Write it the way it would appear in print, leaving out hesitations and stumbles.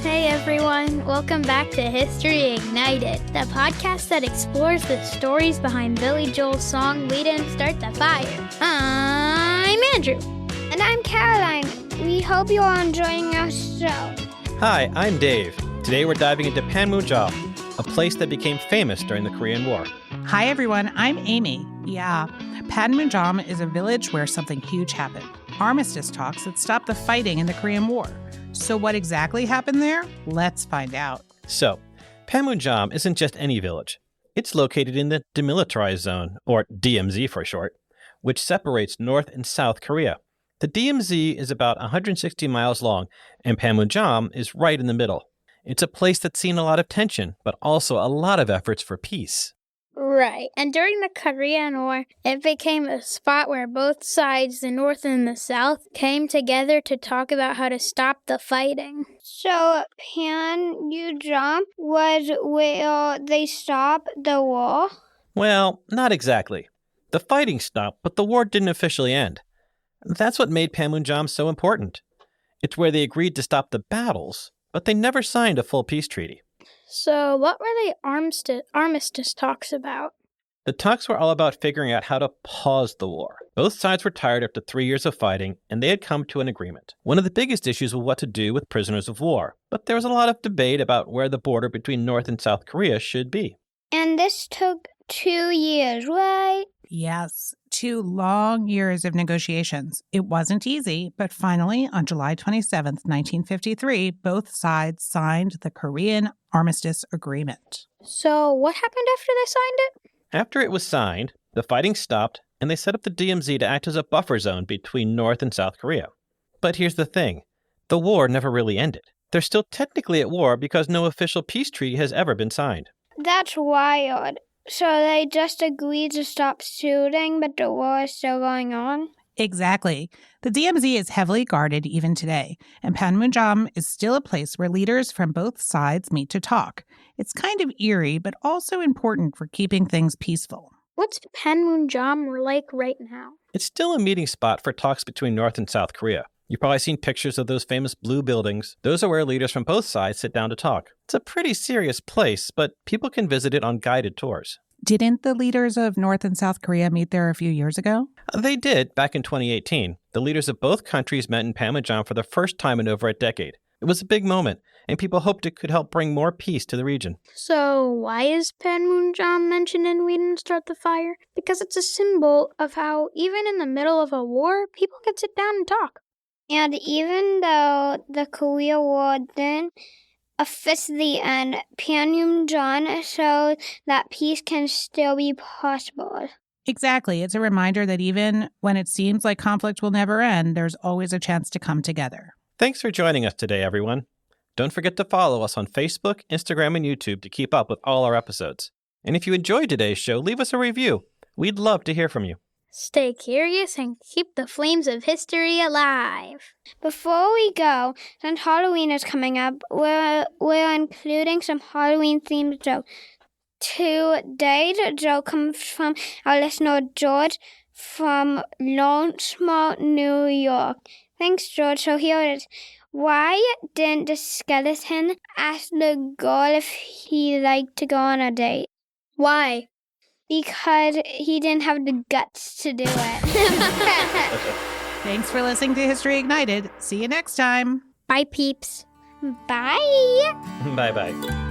Hey everyone, welcome back to History Ignited, the podcast that explores the stories behind Billy Joel's song We Didn't Start the Fire. I'm Andrew. And I'm Caroline. We hope you are enjoying our show. Hi, I'm Dave. Today we're diving into Panmunjom, a place that became famous during the Korean War. Hi everyone, I'm Amy. Yeah, Panmunjom is a village where something huge happened. Armistice talks that stopped the fighting in the Korean War. So what exactly happened there? Let's find out. So, Panmunjom isn't just any village. It's located in the Demilitarized Zone, or DMZ for short, which separates North and South Korea. The DMZ is about 160 miles long, and Panmunjom is right in the middle. It's a place that's seen a lot of tension, but also a lot of efforts for peace. Right, and during the Korean War, it became a spot where both sides, the North and the South, came together to talk about how to stop the fighting. So Panmunjom was where they stopped the war? Well, not exactly. The fighting stopped, but the war didn't officially end. That's what made Panmunjom so important. It's where they agreed to stop the battles, but they never signed a full peace treaty. So what were the armistice talks about? The talks were all about figuring out how to pause the war. Both sides were tired after 3 years of fighting, and they had come to an agreement. One of the biggest issues was what to do with prisoners of war, but there was a lot of debate about where the border between North and South Korea should be. And this took 2 years, right? Yes, 2 long years of negotiations. It wasn't easy, but finally, on July 27th, 1953, both sides signed the Korean Armistice Agreement. So what happened after they signed it? After it was signed, the fighting stopped, and they set up the DMZ to act as a buffer zone between North and South Korea. But here's the thing. The war never really ended. They're still technically at war because no official peace treaty has ever been signed. That's wild. So they just agreed to stop shooting, but the war is still going on? Exactly. The DMZ is heavily guarded even today, and Panmunjom is still a place where leaders from both sides meet to talk. It's kind of eerie, but also important for keeping things peaceful. What's Panmunjom like right now? It's still a meeting spot for talks between North and South Korea. You've probably seen pictures of those famous blue buildings. Those are where leaders from both sides sit down to talk. It's a pretty serious place, but people can visit it on guided tours. Didn't the leaders of North and South Korea meet there a few years ago? They did, back in 2018. The leaders of both countries met in Panmunjom for the first time in over a decade. It was a big moment, and people hoped it could help bring more peace to the region. So why is Panmunjom mentioned in We Didn't Start the Fire? Because it's a symbol of how, even in the middle of a war, people can sit down and talk. And even though the Korean War didn't officially end, Panmunjom shows that peace can still be possible. Exactly. It's a reminder that even when it seems like conflict will never end, there's always a chance to come together. Thanks for joining us today, everyone. Don't forget to follow us on Facebook, Instagram, and YouTube to keep up with all our episodes. And if you enjoyed today's show, leave us a review. We'd love to hear from you. Stay curious and keep the flames of history alive. Before we go, since Halloween is coming up, we're including some Halloween-themed jokes. Today's joke comes from our listener, George, from Lawrenceville, New York. Thanks, George. So here it is. Why didn't the skeleton ask the girl if he liked to go on a date? Why? Because he didn't have the guts to do it. Thanks for listening to History Ignited. See you next time. Bye, peeps. Bye. Bye-bye.